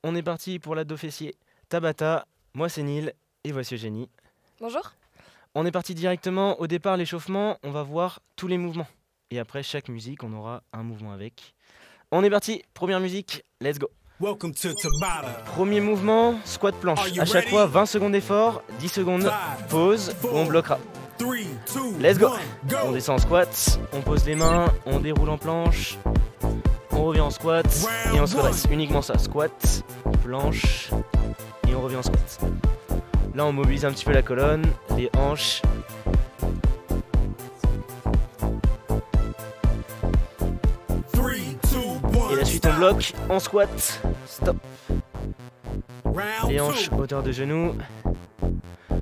on est parti pour l'abdo fessier Tabata. Moi c'est Neil et voici Eugénie. Bonjour. On est parti directement. Au départ, l'échauffement, on va voir tous les mouvements. Et après chaque musique, on aura un mouvement avec. On est parti, première musique, let's go. Premier mouvement, squat planche. À chaque fois, 20 secondes d'effort, 10 secondes pause, où on bloquera. Let's go. On descend en squat, on pose les mains, on déroule en planche, on revient en squat et on se redresse. Uniquement ça, squat, planche et on revient en squat. Là on mobilise un petit peu la colonne, les hanches. Et la suite on bloque, en squat, stop. Les hanches, hauteur de genou.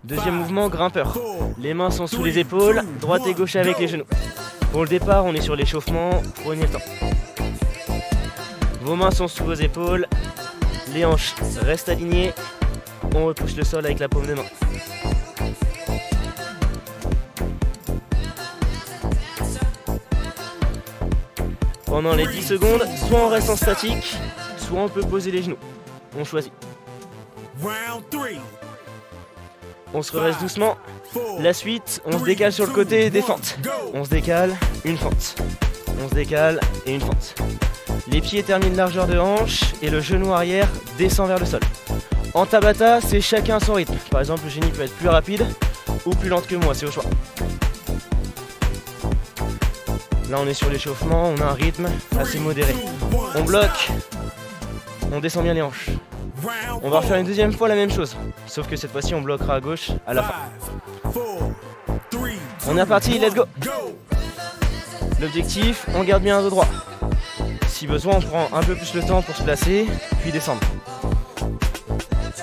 Deuxième mouvement, grimpeur. Les mains sont sous les épaules, droite et gauche avec les genoux. Pour le départ, on est sur l'échauffement, prenez le temps. Vos mains sont sous vos épaules, les hanches restent alignées. On repousse le sol avec la paume de main. Pendant les 10 secondes, soit on reste en statique, soit on peut poser les genoux. On choisit. On se redresse doucement. La suite, on se décale sur le côté des fentes. On se décale, une fente. On se décale et une fente. Les pieds terminent largeur de hanche et le genou arrière descend vers le sol. En Tabata, c'est chacun son rythme. Par exemple, Eugénie peut être plus rapide ou plus lente que moi, c'est au choix. Là, on est sur l'échauffement, on a un rythme assez modéré. On bloque, on descend bien les hanches. On va refaire une deuxième fois la même chose, sauf que cette fois-ci, on bloquera à gauche à la fin. On est reparti, let's go. L'objectif, on garde bien un dos droit. Si besoin, on prend un peu plus le temps pour se placer, puis descendre.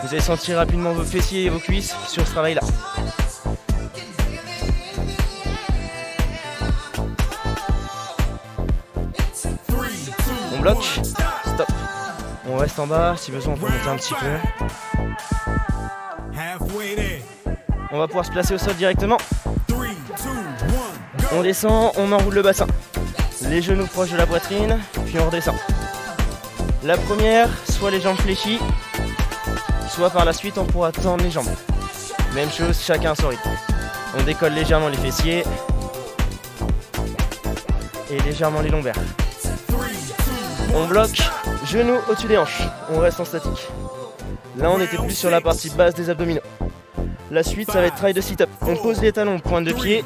Vous allez sentir rapidement vos fessiers et vos cuisses sur ce travail-là. On bloque, stop. On reste en bas, si besoin on peut monter un petit peu. On va pouvoir se placer au sol directement. On descend, on enroule le bassin. Les genoux proches de la poitrine, puis on redescend. La première, soit les jambes fléchies, soit par la suite on pourra tendre les jambes. Même chose, chacun son rythme. On décolle légèrement les fessiers et légèrement les lombaires. On bloque, genoux au-dessus des hanches. On reste en statique. Là on était plus sur la partie basse des abdominaux. La suite ça va être travail de sit-up. On pose les talons, pointe de pied,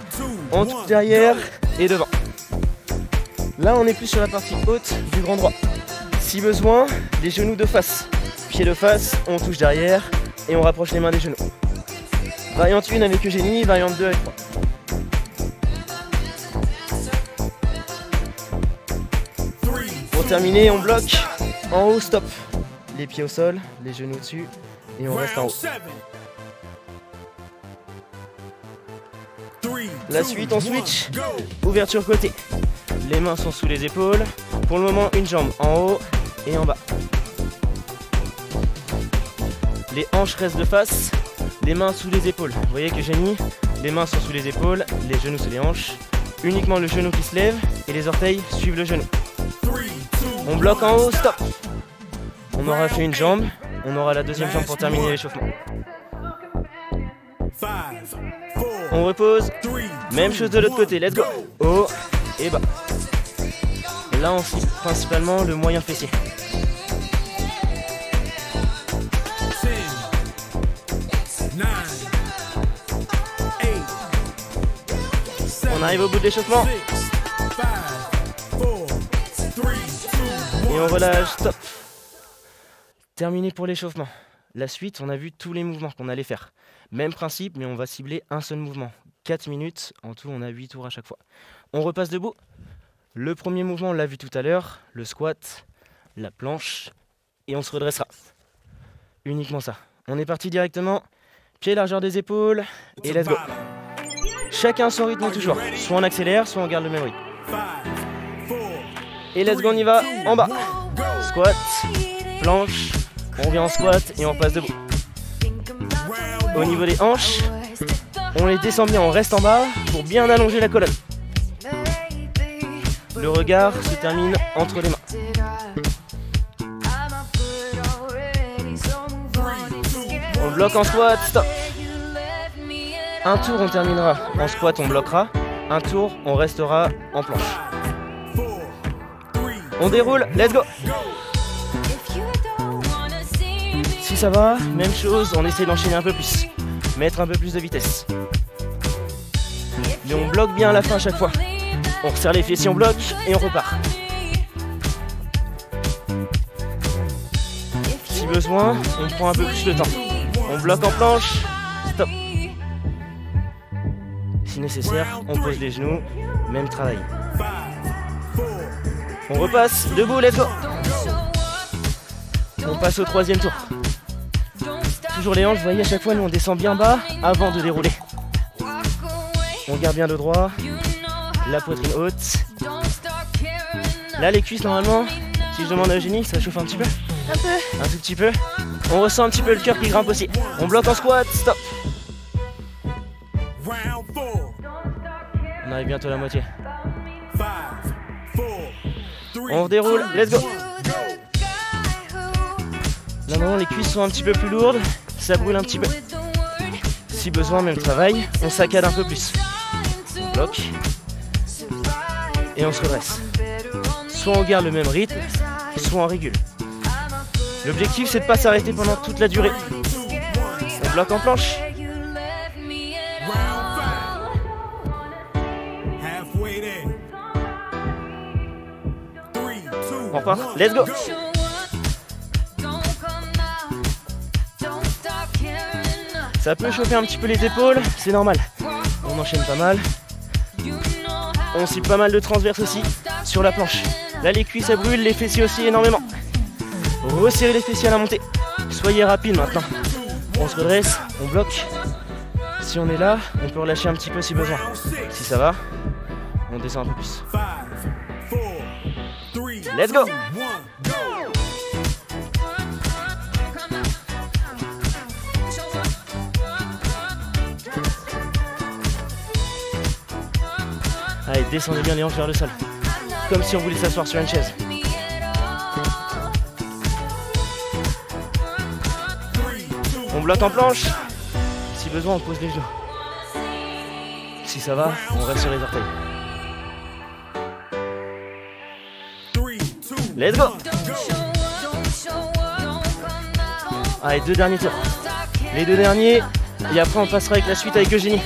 on touche derrière et devant. Là on est plus sur la partie haute du grand droit. Si besoin, les genoux de face. Pied de face, on touche derrière et on rapproche les mains des genoux. Variante 1 avec Eugénie, variante 2 avec moi. Pour terminer, on bloque, en haut, stop. Les pieds au sol, les genoux au-dessus et on reste en haut. La suite, on switch, ouverture côté. Les mains sont sous les épaules. Pour le moment, une jambe en haut et en bas. Les hanches restent de face, les mains sous les épaules. Vous voyez que Eugénie, les mains sont sous les épaules, les genoux sous les hanches. Uniquement le genou qui se lève et les orteils suivent le genou. On bloque en haut, stop. On aura fait une jambe, on aura la deuxième jambe pour terminer l'échauffement. On repose, même chose de l'autre côté, let's go. Haut et bas. Là on cible principalement le moyen fessier. On arrive au bout de l'échauffement. Et on relâche, stop. Terminé pour l'échauffement. La suite, on a vu tous les mouvements qu'on allait faire. Même principe, mais on va cibler un seul mouvement. 4 minutes, en tout on a 8 tours à chaque fois. On repasse debout. Le premier mouvement, on l'a vu tout à l'heure, le squat, la planche, et on se redressera. Uniquement ça. On est parti directement, pied largeur des épaules, et let's go. Chacun son rythme toujours. Soit on accélère, soit on garde le même rythme. Et let's go, on y va, en bas. Squat, planche, on revient en squat et on passe debout. Au niveau des hanches, on les descend bien, on reste en bas pour bien allonger la colonne. Le regard se termine entre les mains. bloque en squat, stop. Un tour, on terminera en squat, on bloquera. Un tour, on restera en planche. On déroule, let's go. Si ça va, même chose, on essaie d'enchaîner un peu plus. Mettre un peu plus de vitesse. Et on bloque bien à la fin à chaque fois. On resserre les fessiers, on bloque et on repart. Si besoin, on prend un peu plus de temps. On bloque en planche, stop. Si nécessaire, on pose les genoux, même travail. On repasse, debout, let's go. On passe au troisième tour. Toujours les hanches, vous voyez à chaque fois nous on descend bien bas avant de dérouler. On garde bien le droit, la poitrine haute. Là les cuisses normalement, si je demande à Eugénie, ça chauffe un petit peu. Un peu. Un tout petit peu. On ressent un petit peu le cœur qui grimpe aussi. On bloque en squat, stop. On arrive bientôt à la moitié. On redéroule, let's go. Là non, les cuisses sont un petit peu plus lourdes, ça brûle un petit peu. Si besoin, même travail, on saccade un peu plus. On bloque. Et on se redresse. Soit on garde le même rythme, soit on régule. L'objectif c'est de ne pas s'arrêter pendant toute la durée. On bloque en planche. On repart, let's go. Ça peut chauffer un petit peu les épaules, c'est normal. On enchaîne pas mal. On cible pas mal de transverses aussi sur la planche. Là les cuisses ça brûle, les fessiers aussi énormément. Resserrez les fessiers à la montée. Soyez rapide maintenant. On se redresse, on bloque. Si on est là, on peut relâcher un petit peu si besoin. Si ça va, on descend un peu plus. Let's go! Allez, descendez bien les hanches vers le sol. Comme si on voulait s'asseoir sur une chaise. On bloque en planche. Si besoin, on pose les genoux. Si ça va, on reste sur les orteils. Let's go! Allez, 2 derniers tours. Les 2 derniers, et après on passera avec la suite avec Eugénie.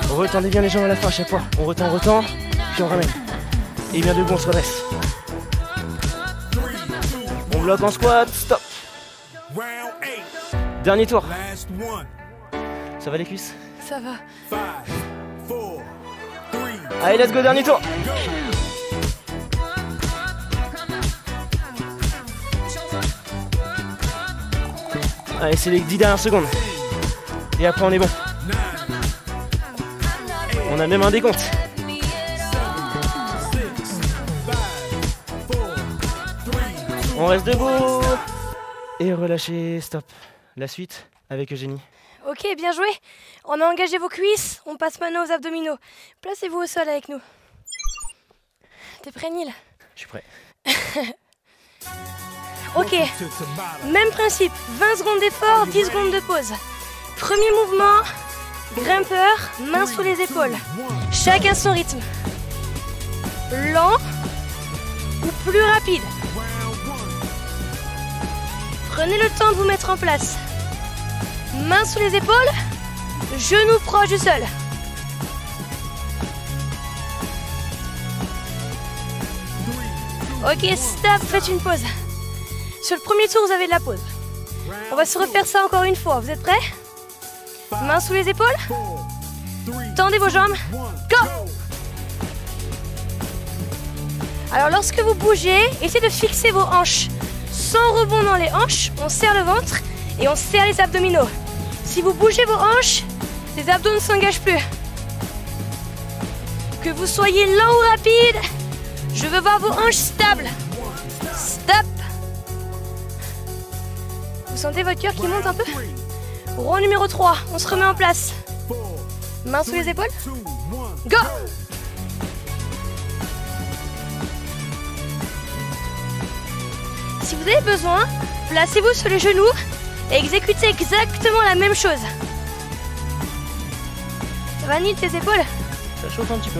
Retendez bien les jambes à la fin à chaque fois. On retend, puis on ramène. Et bien debout, on se redresse. On bloque en squat, stop. Dernier tour. Ça va les cuisses? Ça va. Allez, let's go, dernier tour. Allez, c'est les 10 dernières secondes. Et après, on est bon. On a même un décompte. On reste debout. Et relâchez, stop. La suite avec Eugénie. Ok, bien joué. On a engagé vos cuisses, on passe maintenant aux abdominaux. Placez-vous au sol avec nous. T'es prêt, Neil? Je suis prêt. Ok, même principe. 20 secondes d'effort, 10 secondes de pause. Premier mouvement, grimpeur, main sous les épaules. Chacun son rythme. Lent ou plus rapide. Prenez le temps de vous mettre en place. Main sous les épaules, genoux proches du sol. Ok, stop, faites une pause. Sur le premier tour, vous avez de la pause. On va se refaire ça encore une fois. Vous êtes prêts? Main sous les épaules. Tendez vos jambes. Go! Alors, lorsque vous bougez, essayez de fixer vos hanches. Sans rebond dans les hanches, on serre le ventre et on serre les abdominaux. Si vous bougez vos hanches, les abdos ne s'engagent plus. Que vous soyez lent ou rapide, je veux voir vos hanches stables. Stop. Vous sentez votre cœur qui monte un peu? Rond numéro 3, on se remet en place. Main sous les épaules. Go! Si vous avez besoin, placez-vous sur les genoux et exécutez exactement la même chose. Ça va, Neil, tes épaules? Ça chauffe un petit peu.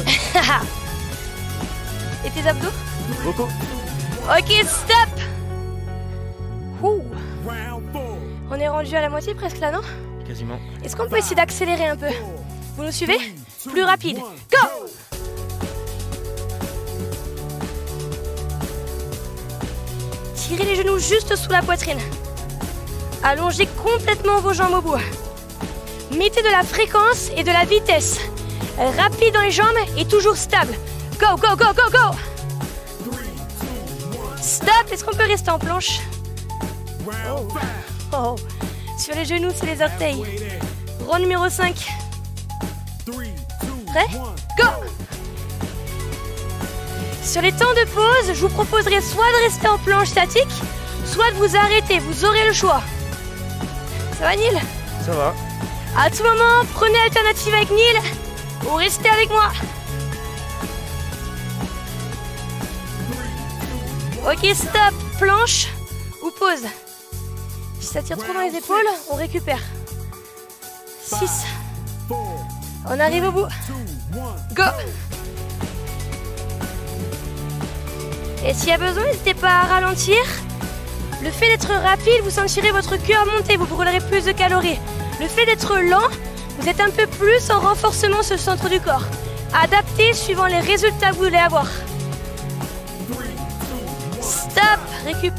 Et tes abdos? Beaucoup. Ok, stop. Ouh. On est rendu à la moitié presque là, non? Quasiment. Est-ce qu'on peut essayer d'accélérer un peu? Vous nous suivez? Plus rapide. Go! Tirez les genoux juste sous la poitrine. Allongez complètement vos jambes au bout. Mettez de la fréquence et de la vitesse. Rapide dans les jambes et toujours stable. Go, go, go, go, go! Stop! Est-ce qu'on peut rester en planche? Oh. Oh. Sur les genoux, sur les orteils. Rond numéro 5. Prêt? Go! Sur les temps de pause, je vous proposerai soit de rester en planche statique, soit de vous arrêter. Vous aurez le choix. Ça va, Neil? Ça va. À tout moment, prenez alternative avec Neil ou restez avec moi. Ok, stop. Planche ou pause. Si ça tire trop dans les épaules, on récupère. 6. On arrive au bout. Go! Et s'il y a besoin, n'hésitez pas à ralentir. Le fait d'être rapide, vous sentirez votre cœur monter, vous brûlerez plus de calories. Le fait d'être lent, vous êtes un peu plus en renforcement sur le centre du corps. Adaptez suivant les résultats que vous voulez avoir. Stop! Récup.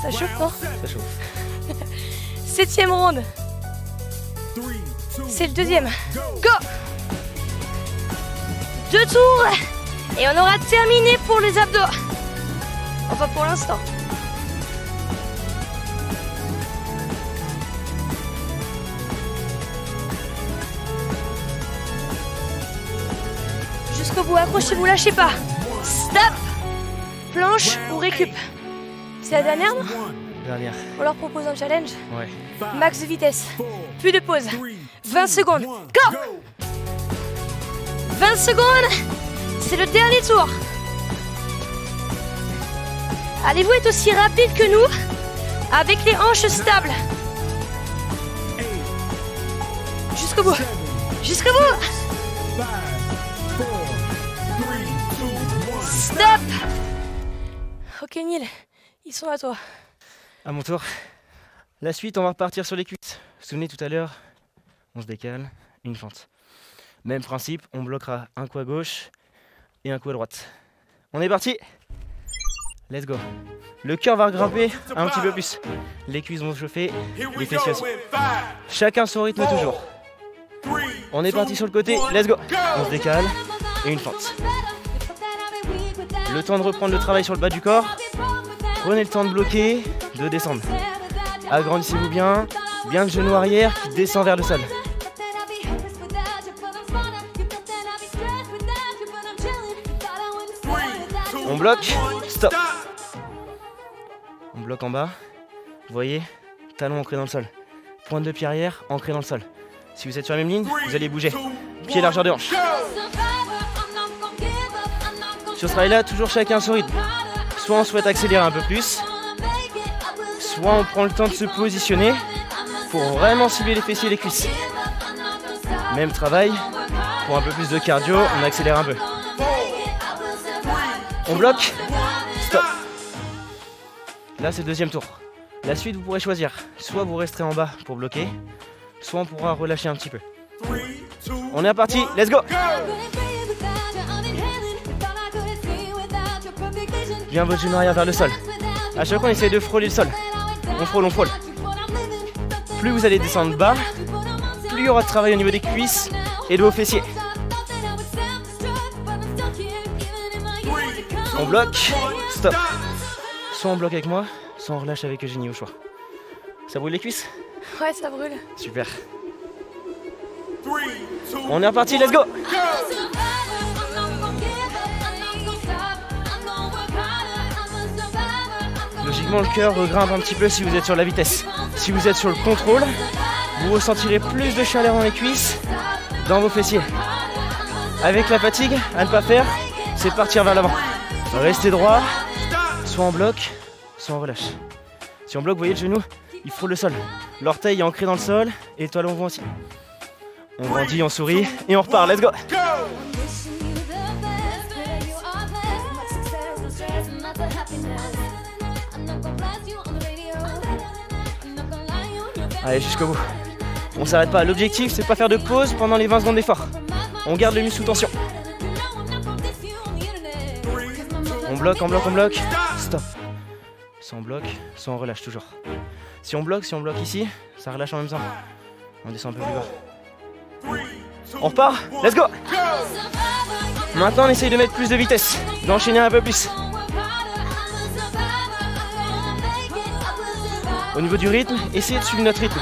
Ça chauffe, non? Ça chauffe. 7e ronde. C'est le deuxième. Go! 2 tours. Et on aura terminé pour les abdos. Enfin pour l'instant. Jusqu'au bout, accrochez-vous, lâchez pas. Stop! Planche ou récup? C'est la dernière, non? Dernière. On leur propose un challenge? Ouais. Max de vitesse. Plus de pause. 20 secondes. Go! 20 secondes. C'est le dernier tour. Allez-vous être aussi rapide que nous avec les hanches stables? Jusqu'au bout. Jusqu'au bout. Stop. Ok, Neil, ils sont à toi. À mon tour. La suite, on va repartir sur les cuisses. Vous vous souvenez tout à l'heure, on se décale, une fente. Même principe, on bloquera un coup à gauche et un coup à droite. On est parti. Let's go. Le cœur va grimper un petit peu plus. Les cuisses vont chauffer, les fessiers aussi. Chacun son rythme toujours. On est parti sur le côté, let's go. On se décale et une fente. Le temps de reprendre le travail sur le bas du corps. Prenez le temps de bloquer, de descendre. Agrandissez-vous bien, bien le genou arrière qui descend vers le sol. On bloque, stop. On bloque en bas. Vous voyez, talon ancré dans le sol. Pointe de pied arrière, ancré dans le sol. Si vous êtes sur la même ligne, vous allez bouger. Pied largeur de hanche. Sur ce travail-là, toujours chacun son rythme. Soit on souhaite accélérer un peu plus, soit on prend le temps de se positionner pour vraiment cibler les fessiers et les cuisses. Même travail, pour un peu plus de cardio, on accélère un peu. On bloque, stop. Là c'est le deuxième tour. La suite vous pourrez choisir, soit vous resterez en bas pour bloquer, soit on pourra relâcher un petit peu. On est reparti, let's go. Bien votre genou arrière vers le sol. À chaque fois on essaie de frôler le sol. On frôle, on frôle. Plus vous allez descendre bas, plus il y aura de travail au niveau des cuisses et de vos fessiers. On bloque, stop. Soit on bloque avec moi, soit on relâche avec Eugénie au choix. Ça brûle les cuisses? Ouais, ça brûle. Super. On est reparti, let's go. Logiquement, le cœur regrimpe un petit peu si vous êtes sur la vitesse. Si vous êtes sur le contrôle, vous ressentirez plus de chaleur dans les cuisses, dans vos fessiers. Avec la fatigue, à ne pas faire, c'est partir vers l'avant. Restez droit, soit en bloc, soit en relâche. Si on bloque, vous voyez le genou, il frôle le sol. L'orteil est ancré dans le sol et toi l'on voit aussi. On grandit, on sourit et on repart, let's go! Allez, jusqu'au bout. On s'arrête pas. L'objectif, c'est pas faire de pause pendant les 20 secondes d'effort. On garde le muscle sous tension. On bloque, on bloque, on bloque. Stop. Soit on bloque, soit on relâche toujours. Si on bloque ici, ça relâche en même temps. On descend un peu plus bas. On repart. Let's go! Maintenant, on essaye de mettre plus de vitesse, d'enchaîner un peu plus. Au niveau du rythme, essayez de suivre notre rythme.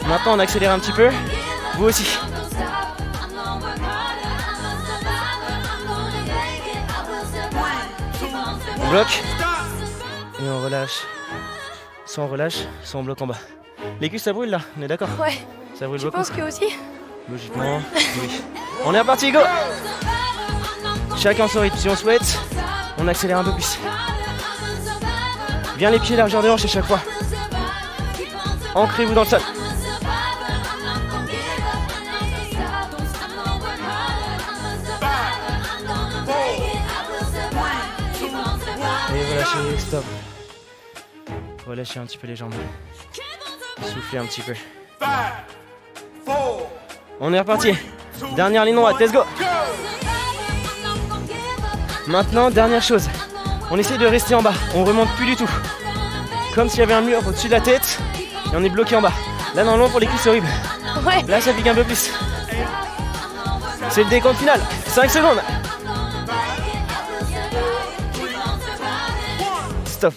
Maintenant, on accélère un petit peu. Vous aussi. On bloque. Et on relâche. Soit on relâche, soit on bloque en bas. Les cuisses, ça brûle là, on est d'accord? Ouais. Ça brûle beaucoup. Je pense que aussi. Logiquement, oui. On est reparti, go! Chacun son rythme. Si on souhaite, on accélère un peu plus. Bien les pieds, largeur de hanche à chaque fois. Ancrez-vous dans le sol. Et relâchez, stop. Relâchez un petit peu les jambes. Soufflez un petit peu. On est reparti. Dernière ligne droite, let's go. Maintenant, dernière chose. On essaie de rester en bas. On remonte plus du tout. Comme s'il y avait un mur au-dessus de la tête. Et on est bloqué en bas. Là, normalement, pour les cuisses, c'est horrible. Ouais. Là, ça pique un peu plus. C'est le décompte final. 5 secondes. Stop.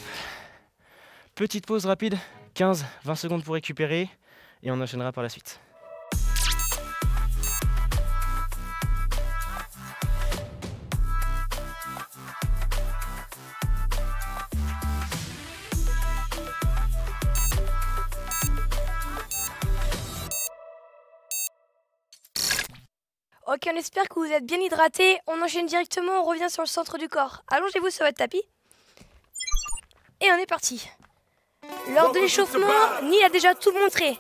Petite pause rapide. 15-20 secondes pour récupérer. Et on enchaînera par la suite. Ok, on espère que vous êtes bien hydratés. On enchaîne directement, on revient sur le centre du corps. Allongez-vous sur votre tapis. Et on est parti. Lors de l'échauffement, Neil a déjà tout montré.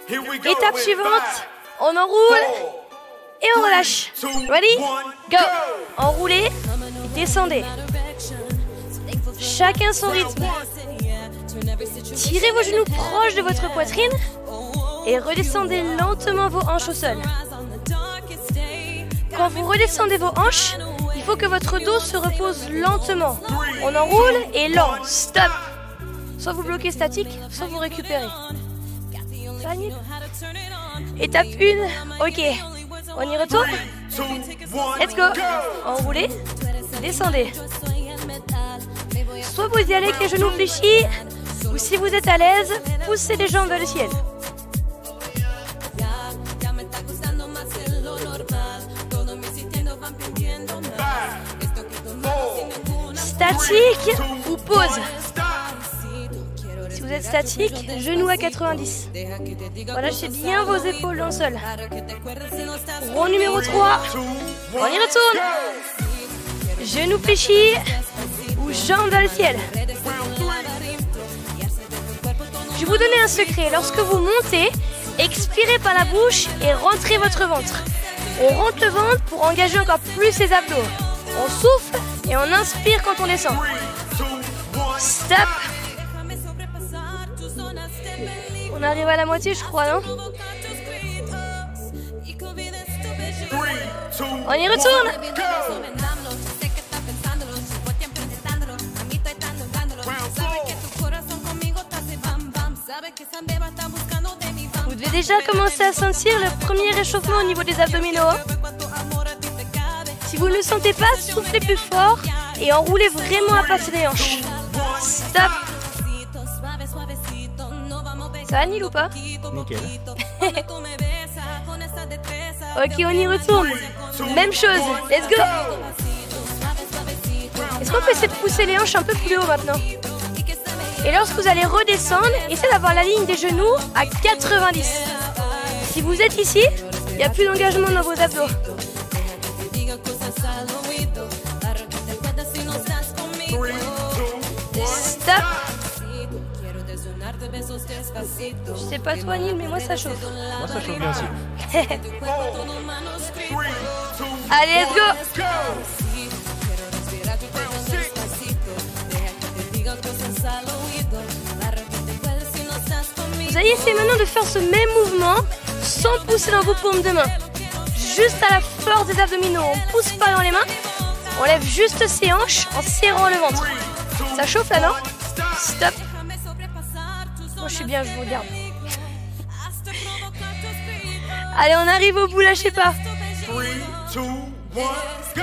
Étape suivante, on enroule et on relâche. Ready? Go! Enroulez, descendez. Chacun son rythme. Tirez vos genoux proches de votre poitrine et redescendez lentement vos hanches au sol. Quand vous redescendez vos hanches, il faut que votre dos se repose lentement. On enroule et lent. Stop. Soit vous bloquez statique, soit vous récupérez. Ça va, Neil? Étape 1. Ok. On y retourne? Let's go. Enroulez. Descendez. Soit vous y allez avec les genoux fléchis, ou si vous êtes à l'aise, poussez les jambes vers le ciel. Statique ou pause. Si vous êtes statique, genoux à 90. Relâchez bien vos épaules dans le sol. Rond numéro 3. On y retourne. Genoux fléchis ou jambes vers le ciel. Je vais vous donner un secret. Lorsque vous montez, expirez par la bouche et rentrez votre ventre. On rentre le ventre pour engager encore plus les abdos. On souffle et on inspire quand on descend. Stop. On arrive à la moitié, je crois, non? On y retourne. Vous devez déjà commencer à sentir le premier réchauffement au niveau des abdominaux. Si vous ne le sentez pas, soufflez plus fort et enroulez vraiment à passer les hanches. Stop. Ça va, Neil, ou pas? Nickel. Ok, on y retourne. Même chose. Let's go. Est-ce qu'on peut essayer de pousser les hanches un peu plus haut maintenant? Et lorsque vous allez redescendre, essayez d'avoir la ligne des genoux à 90. Si vous êtes ici, il n'y a plus d'engagement dans vos abdos. Je sais pas toi Nil, mais moi ça chauffe. Moi ça chauffe bien aussi. Allez, let's go. Vous allez essayer maintenant de faire ce même mouvement sans pousser dans vos paumes de main. Juste à la force des abdominaux, on pousse pas dans les mains, on lève juste ses hanches en serrant le ventre. Ça chauffe là, non? Stop. Moi je suis bien, je vous regarde. Allez, on arrive au bout, lâchez pas. 3, 2, 1, go!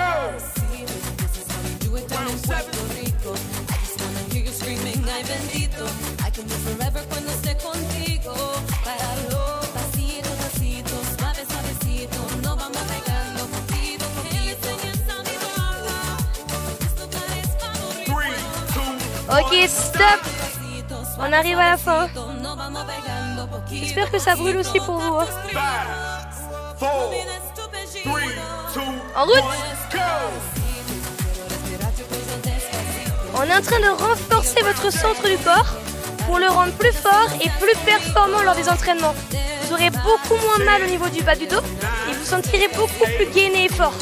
Ok, stop. On arrive à la fin. J'espère que ça brûle aussi pour vous. Hein. 5, 4, 3, 2, En route. 1, go! On est en train de renforcer votre centre du corps pour le rendre plus fort et plus performant lors des entraînements. Vous aurez beaucoup moins mal au niveau du bas du dos et vous sentirez beaucoup plus gainé et fort.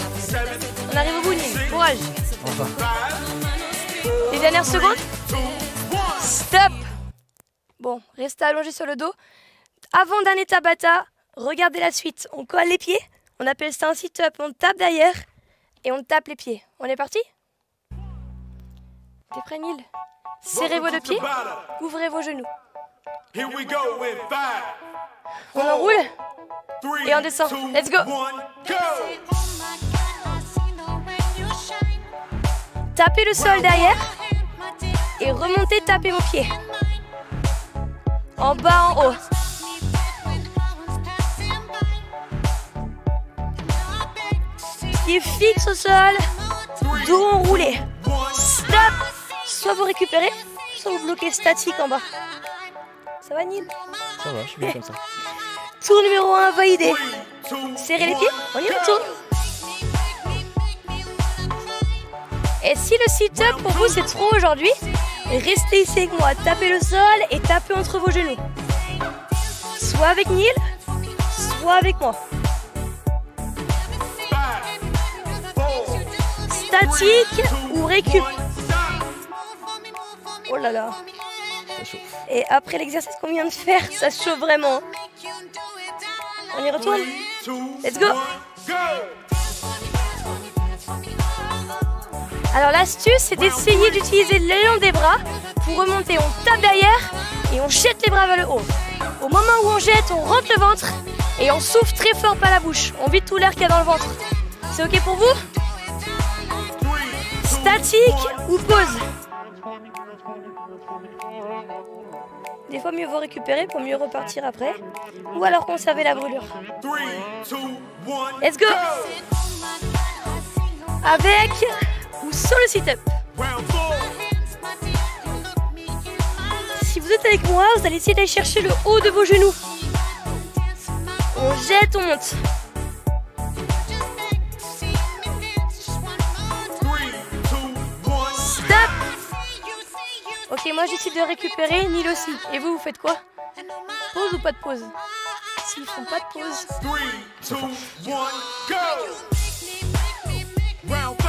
On arrive au bout, Nil. Courage. Enfin. Les dernières secondes. Stop. Bon, restez allongé sur le dos. Avant d'un Tabata, regardez la suite. On colle les pieds. On appelle ça un sit-up. On tape derrière et on tape les pieds. On est parti? T'es prêt, Nil? Serrez vos deux pieds. Ouvrez vos genoux. Here we go in 5, On enroule 3, et on descend. Let's go. 1, go! Tapez le sol derrière et remontez, tapez vos pieds. En bas, en haut. Pieds fixes au sol, dos enroulé. Stop. Soit vous récupérez, soit vous bloquez statique en bas. Ça va, Nil? Ça va, je suis bien comme ça. Tour numéro 1 validé. Serrez les pieds, on y retourne. Et si le sit-up pour vous c'est trop aujourd'hui, restez ici avec moi, tapez le sol et tapez entre vos genoux. Soit avec Nil, soit avec moi. Statique ou récup. Oh là là. Ça chauffe. Et après l'exercice qu'on vient de faire, ça chauffe vraiment. On y retourne? Let's go. Alors l'astuce, c'est d'essayer d'utiliser l'élan des bras pour remonter. On tape derrière et on jette les bras vers le haut. Au moment où on jette, on rentre le ventre et on souffle très fort par la bouche. On vide tout l'air qu'il y a dans le ventre. C'est ok pour vous? Statique ou pause? Des fois, mieux vaut récupérer pour mieux repartir après. Ou alors conserver la brûlure. 3, 2, 1, Let's go! Avec ou sur le sit-up. Si vous êtes avec moi, vous allez essayer d'aller chercher le haut de vos genoux. On jette, on monte. Stop! Ok, moi j'essaie de récupérer, Nil aussi. Et vous, vous faites quoi? Pause ou pas de pause? S'ils font pas de pause. 3, 2, 1, go! Round 5.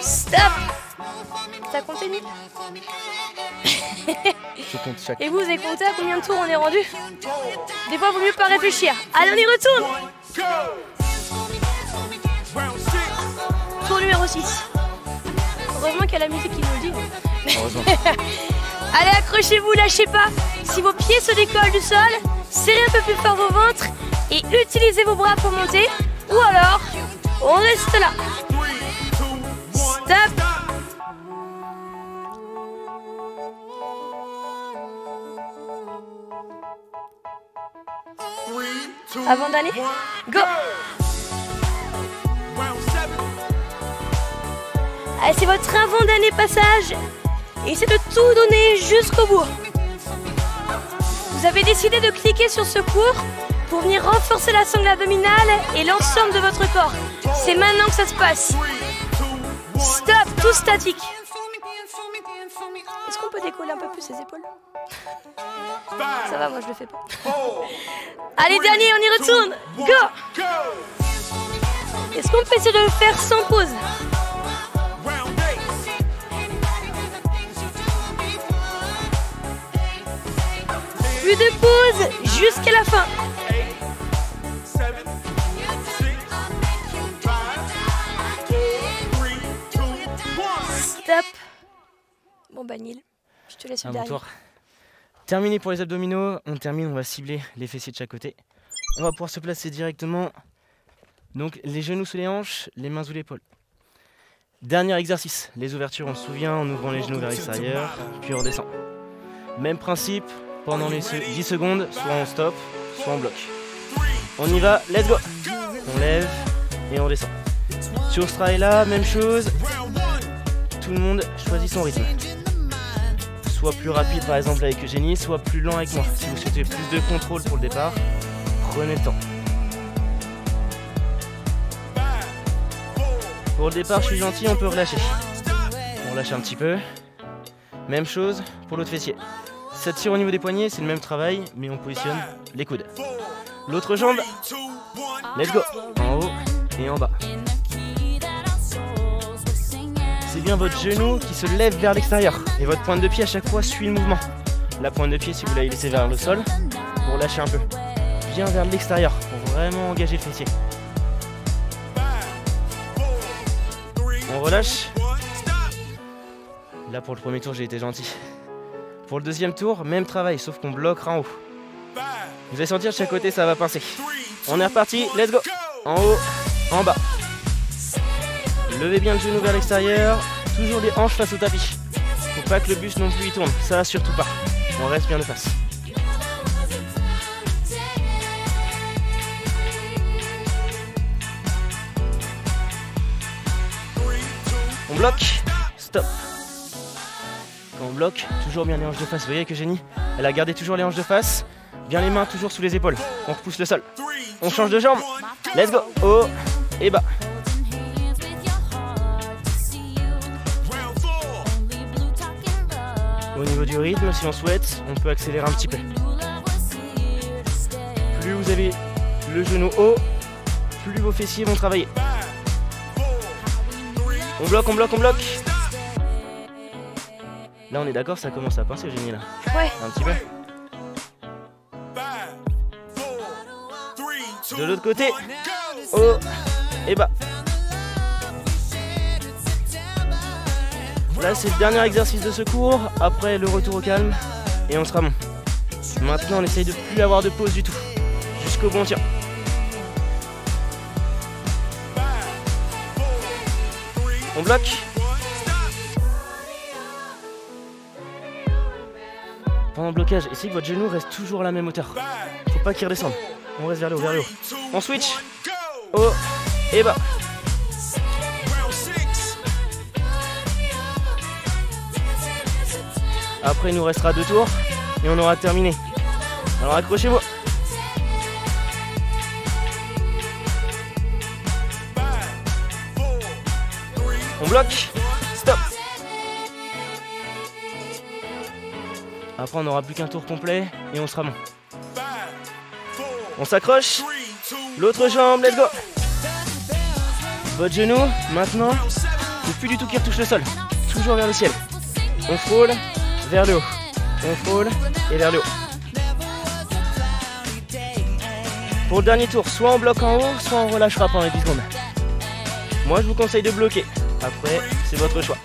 Stop! T'as compté, Nil? Je compte chaque. Et vous avez compté à combien de tours on est rendu? Des fois, il vaut mieux pas réfléchir. Allez, on y retourne! Tour numéro 6. Heureusement qu'il y a la musique qui nous le dit. Heureusement. Allez, accrochez-vous, lâchez pas. Si vos pieds se décollent du sol, serrez un peu plus fort vos ventres et utilisez vos bras pour monter. Ou alors, on reste là. Stop! Avant d'aller, go! Allez, c'est votre avant-dernier passage. Essayez de tout donner jusqu'au bout. Vous avez décidé de cliquer sur ce cours pour venir renforcer la sangle abdominale et l'ensemble de votre corps. C'est maintenant que ça se passe. Stop, tout statique. Est-ce qu'on peut décoller un peu plus ses épaules? Ça va, moi je le fais pas. Allez, dernier, on y retourne. Go! Est-ce qu'on peut essayer de le faire sans pause? Plus de pause jusqu'à la fin. Stop. Bon bah Neil, je te laisse le dernier. Tour. Terminé pour les abdominaux, on termine, on va cibler les fessiers de chaque côté. On va pouvoir se placer directement. Donc les genoux sous les hanches, les mains sous l'épaule. Dernier exercice, les ouvertures, on se souvient, en ouvrant les genoux vers l'extérieur, puis on redescend. Même principe, pendant les 10 secondes, soit on stop, soit on bloque. On y va, let's go. On lève et on descend. Sur ce travail là, même chose. Tout le monde choisit son rythme. Soit plus rapide par exemple avec Eugénie, soit plus lent avec moi. Si vous souhaitez plus de contrôle pour le départ, prenez le temps. Pour le départ, je suis gentil, on peut relâcher. On relâche un petit peu. Même chose pour l'autre fessier. Ça tire au niveau des poignets, c'est le même travail, mais on positionne les coudes. L'autre jambe, let's go. En haut et en bas. C'est bien votre genou qui se lève vers l'extérieur. Et votre pointe de pied à chaque fois suit le mouvement. La pointe de pied, si vous l'avez laissée vers le sol, vous relâchez un peu. Bien vers l'extérieur pour vraiment engager le fessier. On relâche. Là pour le premier tour j'ai été gentil. Pour le deuxième tour, même travail, sauf qu'on bloquera en haut. Vous allez sentir de chaque côté ça va pincer. On est reparti, let's go. En haut, en bas. Levez bien le genou vers l'extérieur. Toujours les hanches face au tapis. Faut pas que le buste non plus il tourne, ça surtout pas. On reste bien de face. On bloque, stop. Quand on bloque, toujours bien les hanches de face. Vous voyez que Eugénie, elle a gardé toujours les hanches de face. Bien les mains toujours sous les épaules. On repousse le sol. On change de jambe. Let's go. Haut et bas. Au niveau du rythme, si on souhaite, on peut accélérer un petit peu. Plus vous avez le genou haut, plus vos fessiers vont travailler. On bloque, on bloque, on bloque. Là, on est d'accord, ça commence à pincer, Eugénie, là. Ouais. Un petit peu. De l'autre côté, haut et bas. Là, c'est le dernier exercice de ce cours. Après, le retour au calme et on sera bon. Maintenant, on essaye de plus avoir de pause du tout. Jusqu'au bon tir. On bloque. Pendant le blocage, essayez que votre genou reste toujours à la même hauteur. Faut pas qu'il redescende. On reste vers le haut, vers le haut. On switch. Haut et bas. Après, il nous restera 2 tours et on aura terminé. Alors accrochez-vous. On bloque. Stop. Après, on n'aura plus qu'un tour complet et on sera bon. On s'accroche. L'autre jambe, let's go. Votre genou, maintenant, il ne faut plus du tout qu'il retouche le sol. Toujours vers le ciel. On frôle vers le haut. On frôle et vers le haut. Pour le dernier tour, soit on bloque en haut, soit on relâchera pendant les 10 secondes. Moi, je vous conseille de bloquer. Après, c'est votre choix.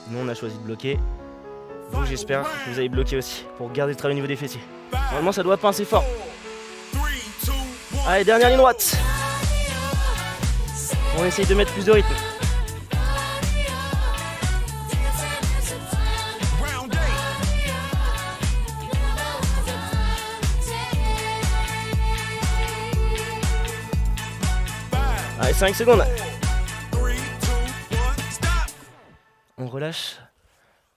Nous, on a choisi de bloquer. Vous, j'espère que vous avez bloqué aussi pour garder le travail au niveau des fessiers. Normalement, ça doit pincer fort. Allez, dernière ligne droite. On essaye de mettre plus de rythme. Allez, 5 secondes. On relâche.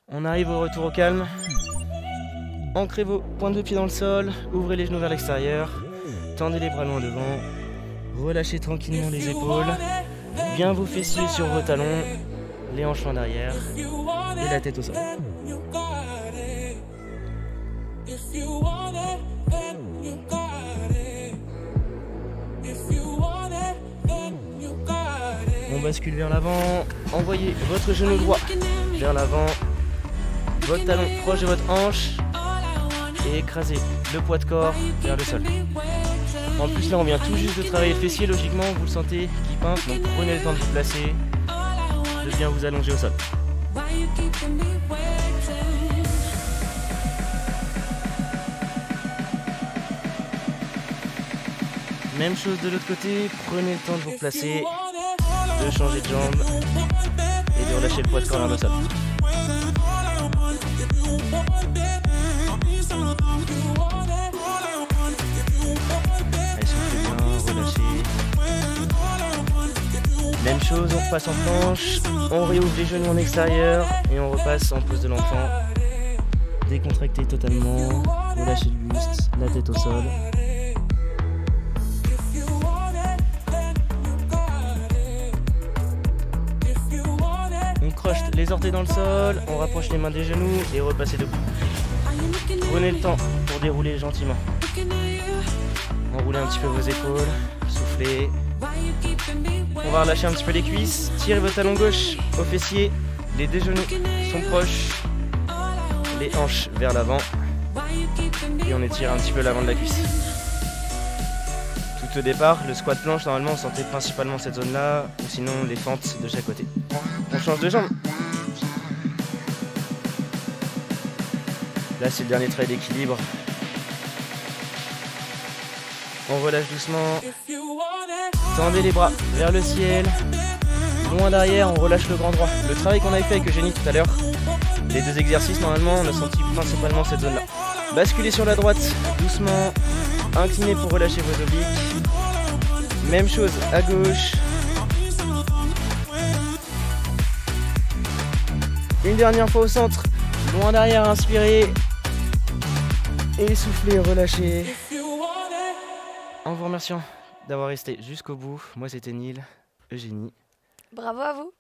On arrive au retour au calme. ancrez vos pointes de pied dans le sol, ouvrez les genoux vers l'extérieur, tendez les bras loin devant, relâchez tranquillement les épaules, bien vos fessiers sur vos talons, les hanches en arrière et la tête au sol. On bascule vers l'avant, envoyez votre genou droit vers l'avant, votre talon proche de votre hanche et écrasez le poids de corps vers le sol. En plus là on vient tout juste de travailler le fessier, logiquement vous le sentez qui pince, donc prenez le temps de vous placer, de bien vous allonger au sol. Même chose de l'autre côté, prenez le temps de vous placer, de changer de jambe et de relâcher le poids de corps vers le sol. Allez, soufflez bien, relâchez. Même chose, on repasse en planche, on réouvre les genoux en extérieur et on repasse en pose de l'enfant. Décontractez totalement, relâchez le buste, la tête au sol. On croche les orteils dans le sol, on rapproche les mains des genoux et repassez debout. Prenez le temps pour dérouler gentiment. Enroulez un petit peu vos épaules, soufflez. On va relâcher un petit peu les cuisses, tirez votre talon gauche au fessier, les deux genoux sont proches, les hanches vers l'avant et on étire un petit peu l'avant de la cuisse. Tout au départ, le squat planche, normalement on sentait principalement cette zone là, ou sinon les fentes de chaque côté. On change de jambe. Là c'est le dernier trait d'équilibre. On relâche doucement. Tendez les bras vers le ciel. Loin derrière, on relâche le grand droit. Le travail qu'on avait fait avec Eugénie tout à l'heure, les deux exercices normalement, on a senti principalement cette zone là. Basculez sur la droite, doucement. Inclinez pour relâcher vos obliques. Même chose à gauche. Une dernière fois au centre. Loin derrière, inspirez. Et soufflez, relâchez. En vous remerciant d'avoir resté jusqu'au bout. Moi c'était Neil, Eugénie. Bravo à vous.